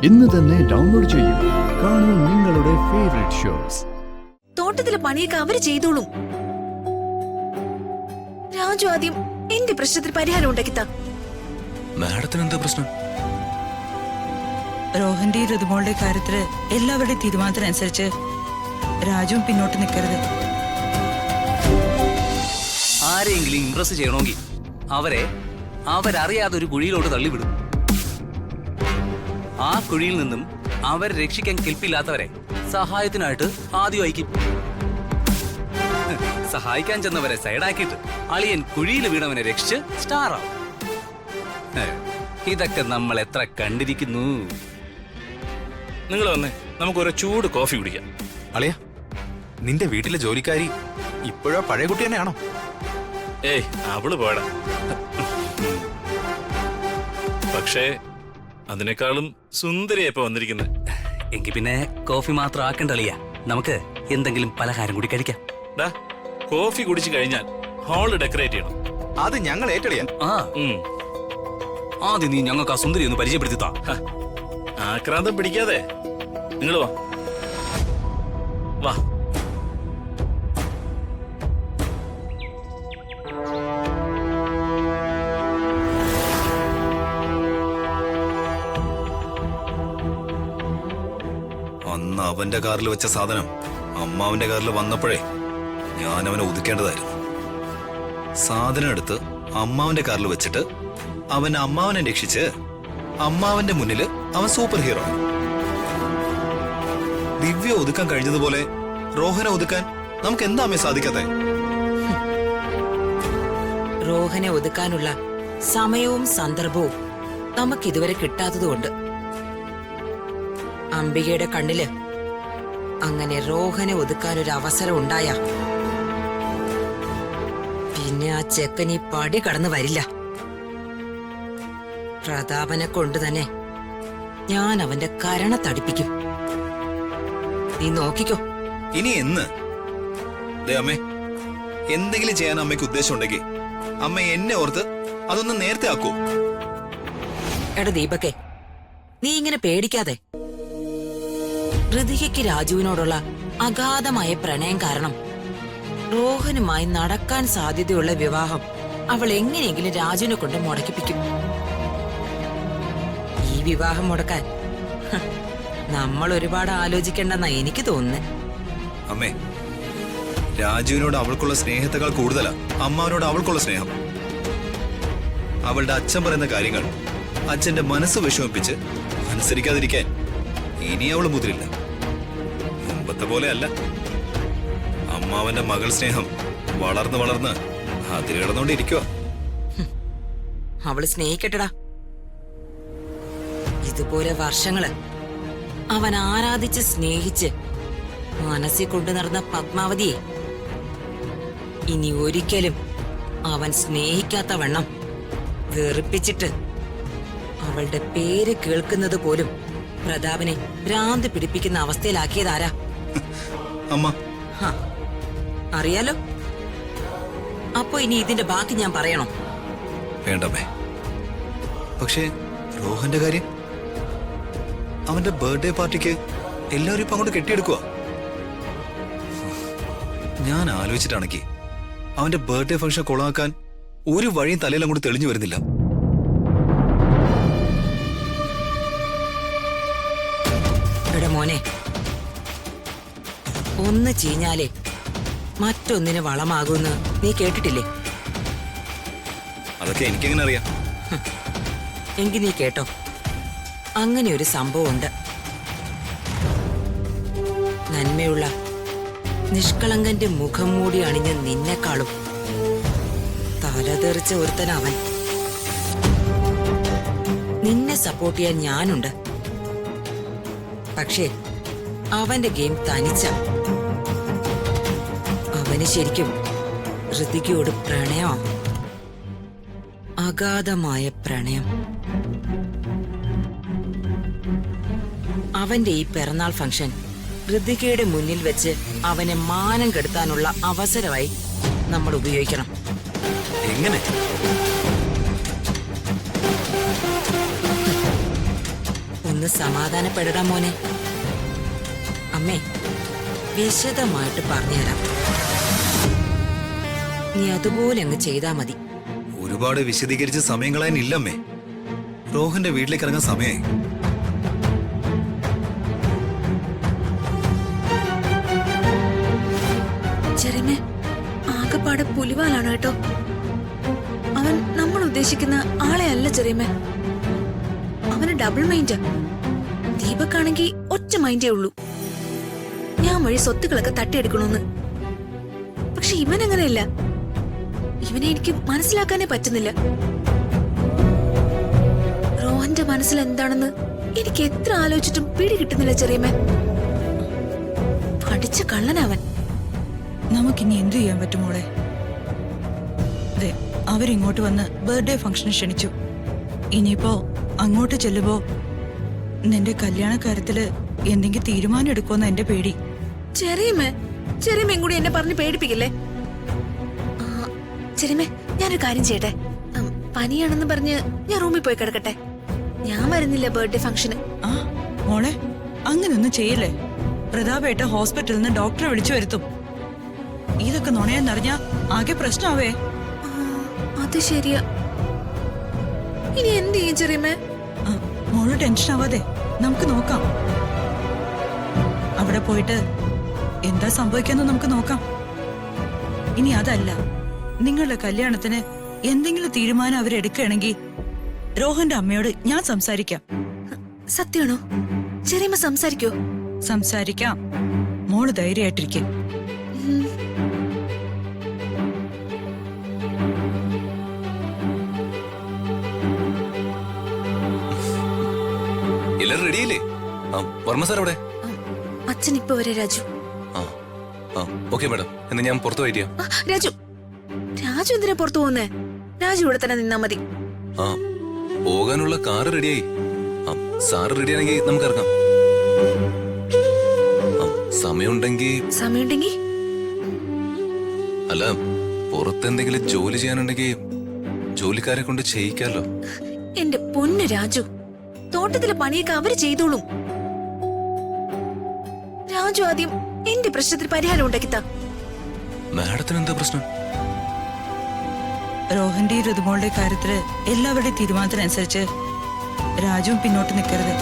ഇന്ന് തന്നെ ഡൗൺലോഡ് ചെയ്യൂ. കാണൂ നിങ്ങളുടെ ഫേവറേറ്റ് ഷോസ്. തോട്ടത്തിലെ പണിയൊക്കെ അവര് ചെയ്തോളും. രാജു ആദ്യം എന്റെ പ്രശ്നത്തിന് പരിഹാരം ഉണ്ടാക്കിത്താ. മാഡത്തിന് എന്താ പ്രശ്നം? രോഹന്റെ ഋതുമോളുടെ കാര്യത്തില് എല്ലാവരുടെയും തീരുമാനത്തിനനുസരിച്ച് രാജുവും പിന്നോട്ട് നിൽക്കരുത്. ആരെങ്കിലും ഇംപ്രസ് ചെയ്യണമെങ്കിൽ അവരറിയാതെ ഒരു കുഴിയിലോട്ട് തള്ളിവിടും. ആ കുഴിയിൽ നിന്നും അവർ രക്ഷിക്കാൻ കെൽപ്പില്ലാത്തവരെ സഹായത്തിനായിട്ട് ആദ്യം അയക്കും. സഹായിക്കാൻ ചെന്നവരെ സൈഡാക്കിയിട്ട് അളിയൻ കുഴിയിൽ വീണവനെ രക്ഷിച്ച് സ്റ്റാർ ആവും. ഇതൊക്കെ നമ്മൾ എത്ര കണ്ടിരിക്കുന്നു. നിങ്ങൾ വന്നേ, നമുക്കൊരു ചൂട് കോഫി കുടിക്കാം. അളിയ, നിന്റെ വീട്ടിലെ ജോലിക്കാരി ഇപ്പോഴാ പഴയ കുട്ടി തന്നെയാണോ? ഏയ്, അവള് പോടാ. പക്ഷേ അതിനേക്കാളും സുന്ദരിയാ ഇപ്പൊ വന്നിരിക്കുന്നത്. എങ്കിൽ പിന്നെ കോഫി മാത്രം ആക്കണ്ട അളിയ, നമുക്ക് എന്തെങ്കിലും പലഹാരം കൂടി കഴിക്കാം. കോഫി കുടിച്ചു കഴിഞ്ഞാൽ ഹാള് ഡെക്കറേറ്റ് ചെയ്യണം. അത് ഞങ്ങൾ ഏറ്റെളിയാ. ആദ്യം നീ ഞങ്ങൾക്ക് ആ സുന്ദരി ഒന്ന് പരിചയപ്പെടുത്തിത്താ. ആക്രാന്തം പിടിക്കാതെ നിങ്ങൾ വാ വാ. അന്ന് അവന്റെ കാറിൽ വെച്ച സാധനം അമ്മാവന്റെ കാറിൽ വന്നപ്പോഴേ ഞാൻ അവനെ ഒതുക്കേണ്ടതായിരുന്നു. സാധനം എടുത്ത് അമ്മാവന്റെ കാറിൽ വെച്ചിട്ട് അവൻ അമ്മാവനെ രക്ഷിച്ച് അമ്മാവന്റെ മുന്നിൽ അവൻ സൂപ്പർ ഹീറോ. ദിവ്യ ഒതുക്കാൻ കഴിഞ്ഞതുപോലെ റോഹനെ ഒതുക്കാൻ നമുക്ക് എന്താ അമ്മേ സാധിക്കാതെ? റോഹനെ ഒതുക്കാനുള്ള സമയവും സന്ദർഭവും നമുക്കിതുവരെ കിട്ടാത്തതുകൊണ്ട് അംബികയുടെ കണ്ണില് അങ്ങനെ റോഹനെ ഒതുക്കാനൊരു അവസരം ഉണ്ടായ പിന്നെ ആ ചെക്കൻ ഈ പടി കടന്നു വരില്ല. പ്രതാപനെ കൊണ്ട് തന്നെ ഞാൻ അവന്റെ കരണ തടിപ്പിക്കും. നീ നോക്കിക്കോ. ഇനി എന്ന് അമ്മേ എന്തെങ്കിലും ചെയ്യാൻ അമ്മയ്ക്ക് ഉദ്ദേശം ഉണ്ടെങ്കിൽ അമ്മ എന്നെ ഓർത്ത് അതൊന്ന് നേരത്തെ ആക്കൂ. എടാ ദീപക്കെ, നീ ഇങ്ങനെ പേടിക്കാതെ. ഋതികയ്ക്ക് രാജുവിനോടുള്ള അഗാധമായ പ്രണയം കാരണം റോഹനുമായി നടക്കാൻ സാധ്യതയുള്ള വിവാഹം അവൾ എങ്ങനെയെങ്കിലും രാജുവിനെ കൊണ്ട് മുടക്കിപ്പിക്കും. ഈ വിവാഹം മുടക്കാൻ നമ്മൾ ഒരുപാട് ആലോചിക്കേണ്ടെന്നാ എനിക്ക് തോന്നുന്നത്. അമ്മേ, രാജുവിനോട് അവൾക്കുള്ള സ്നേഹത്തെക്കാൾ കൂടുതലാ അമ്മാവനോട് അവൾക്കുള്ള സ്നേഹം. അവളുടെ അച്ഛൻ പറയുന്ന കാര്യങ്ങൾ അച്ഛന്റെ മനസ്സ് വിഷമിപ്പിച്ച് അനുസരിക്കാതിരിക്കാൻ ഇനി അവള് മുതിരില്ല. മുമ്പത്തെ പോലെ അല്ല. അമ്മാവന്റെ മകൾ സ്നേഹം വളർന്ന് വളർന്ന് അതിൽ കിടന്നോണ്ടിരിക്കുക. അവള് സ്നേഹിക്കട്ടടാ. ഇതുപോലെ വർഷങ്ങള് അവൻ ആരാധിച്ച് സ്നേഹിച്ച് മനസ്സിൽ കൊണ്ടു നടന്ന പത്മാവതിയെ ഇനി ഒരിക്കലും അവൻ സ്നേഹിക്കാത്ത വണ്ണം വെറുപ്പിച്ചിട്ട് അവളുടെ പേര് കേൾക്കുന്നത് പോലും പ്രതാപനെ ഭ്രാന്ത് പിടിപ്പിക്കുന്ന അവസ്ഥയിലാക്കിയതാരാ? അമ്മ, അറിയാലോ. അപ്പൊ ഇനി ഇതിന്റെ ബാക്കി ഞാൻ പറയണോ? വേണ്ടമ്മേ. പക്ഷേ റോഹന്റെ കാര്യം, അവന്റെ ബർത്ത്ഡേ പാർട്ടിക്ക് എല്ലാവരും ഇപ്പൊ അങ്ങോട്ട് കെട്ടിയെടുക്കുക. ഞാൻ ആലോചിച്ചിട്ടാണെങ്കിൽ അവന്റെ ബർത്ത്ഡേ ഫംഗ്ഷൻ കൊളാക്കാൻ ഒരു വഴിയും തലയിൽ അങ്ങോട്ട് തെളിഞ്ഞു വരുന്നില്ല. എടാ മോനെ, ഒന്ന് ചീഞ്ഞാലേ മറ്റൊന്നിന് വളമാകൂന്ന് നീ കേട്ടിട്ടില്ലേ? അതൊക്കെ എനിക്കെങ്ങനെ അറിയാം? എങ്കി നീ കേട്ടോ, അങ്ങനെ ഒരു സംഭവമുണ്ട്. നന്മയുള്ള നിഷ്കളങ്കന്റെ മുഖം മൂടി അണിഞ്ഞ നിന്നെക്കാളും തലതെറിച്ച ഒരുത്തനവൻ. നിന്നെ സപ്പോർട്ട് ചെയ്യാൻ ഞാനുണ്ട്. പക്ഷേ അവന്റെ ഗെയിം തനിച്ച. അവന് ശരിക്കും ഋതികയോട് പ്രണയം, അഗാധമായ പ്രണയം. അവന്റെ ഈ പിറന്നാൾ ഫംഗ്ഷൻ ഋതികയുടെ മുന്നിൽ വെച്ച് അവനെ മാനം കെടുത്താനുള്ള അവസരമായി നമ്മൾ ഉപയോഗിക്കണം. എങ്ങനെ? ഒന്ന് സമാധാനപ്പെടടാ മോനെ. അമ്മേ വിശദമായിട്ട് പറഞ്ഞുതരാം. നീ അതുപോലെ അങ്ങ് ചെയ്താ മതി. ഒരുപാട് വിശദീകരിച്ച് സമയം കളയാനില്ലമ്മേ. റോഹന്റെ വീട്ടിലേക്ക് ഇറങ്ങാൻ സമയമായി. ചെറിയമേ, ആകെപ്പാടെ പുലിവാലാണ് കേട്ടോ. അവൻ നമ്മൾ ഉദ്ദേശിക്കുന്ന ആളെ അല്ല ചെറിയമേ. അവന് ഡബിൾ മൈൻഡാ. ദീപക്കാണെങ്കിൽ ഒറ്റ മൈൻഡേ ഉള്ളൂ, ഞാൻ വഴി സ്വത്തുക്കളൊക്കെ തട്ടിയെടുക്കണമെന്ന്. പക്ഷെ ഇവൻ അങ്ങനെയല്ല. ഇവനെ എനിക്ക് മനസ്സിലാക്കാനേ പറ്റുന്നില്ല. റോഹന്റെ മനസ്സിൽ എന്താണെന്ന് എനിക്ക് എത്ര ആലോചിച്ചിട്ടും പിടി കിട്ടുന്നില്ല ചെറിയമേ. പഠിച്ച കള്ളനവൻ. നമുക്കിനി എന്തു ചെയ്യാൻ പറ്റും മോളെ? ദേ, അവരിങ്ങോട്ട് വന്ന് ബർത്ത്ഡേ ഫംഗ്ഷന് ക്ഷണിച്ചു. ഇനിയിപ്പോ അങ്ങോട്ട് ചെല്ലുമ്പോ നിന്റെ കല്യാണക്കാര്യത്തില് എന്തെങ്കിലും തീരുമാനം എടുക്കുമെന്ന എന്റെ പേടി. ചെറിയമേം കൂടി എന്നെ പറഞ്ഞ് പേടിപ്പിക്കില്ലേ? ചെറിയമേ, ഞാനൊരു കാര്യം ചെയ്യട്ടെ. പനിയാണെന്ന് പറഞ്ഞ് ഞാൻ റൂമിൽ പോയി കിടക്കട്ടെ. ഞാൻ വരുന്നില്ല ബർത്ത്ഡേ ഫംഗ്ഷന്. ആ മോളെ, അങ്ങനൊന്നും ചെയ്യല്ലേ. പ്രതാപേട്ട ഹോസ്പിറ്റലിൽ നിന്ന് ഡോക്ടറെ വിളിച്ചു വരുത്തും. ഇതൊക്കെ നുണയെന്നറിഞ്ഞാ ആകെ പ്രശ്നമാവേ. അത് ശരിയാ. ഇനി എന്ത് ചെയ്യും ചെറിയമേ? മോള് ടെൻഷൻ ആവാതെ നമുക്ക് നോക്കാം. അവിടെ പോയിട്ട് എന്താ സംഭവിക്കാന്ന് നമുക്ക് നോക്കാം. ഇനി അതല്ല, നിങ്ങളുടെ കല്യാണത്തിന് എന്തെങ്കിലും തീരുമാനം അവരെടുക്കുകയാണെങ്കിൽ രോഹന്റെ അമ്മയോട് ഞാൻ സംസാരിക്കാം. സത്യമാണോ? ചെറിയമ്മ സംസാരിക്കോ? സംസാരിക്കാം. മോള് ധൈര്യമായിട്ടിരിക്കും. എല്ലാരും റെഡിയല്ലേ? വർമ്മ സാർ അവിടെ? അച്ഛൻ ഇപ്പൊ വരെ രാജു. ഓക്കെ മാഡം, എന്നാ ഞാൻ പുറത്തു പോയിട്ട് രാജു രാജു എന്തിനാ പുറത്തു പോകുന്നേ? രാജു ഇവിടെ തന്നെ നിന്നാ മതി. പോകാനുള്ള കാറ് റെഡിയായി. സാറ് റെഡിയാണെങ്കിൽ നമുക്ക് ഇറങ്ങാം. സമയമുണ്ടെങ്കിൽ അല്ല, പുറത്തെന്തെങ്കിലും ജോലി ചെയ്യാനുണ്ടെങ്കിൽ ജോലിക്കാരെ കൊണ്ട് ചെയ്യിക്കാലോ. എന്റെ പൊന്നു രാജു, തോട്ടത്തിലെ പണിയൊക്കെ അവര് ചെയ്തോളും. രാജു ആദ്യം എന്റെ പ്രശ്നത്തിന് പരിഹാരം ഉണ്ടാക്കിത്താ. മാഡത്തിന് എന്താ പ്രശ്നം? രോഹന്റെയും ഋതുമോളുടെ കാര്യത്തില് എല്ലാവരുടെയും തീരുമാനത്തിനനുസരിച്ച് രാജുവും പിന്നോട്ട് നിൽക്കരുത്.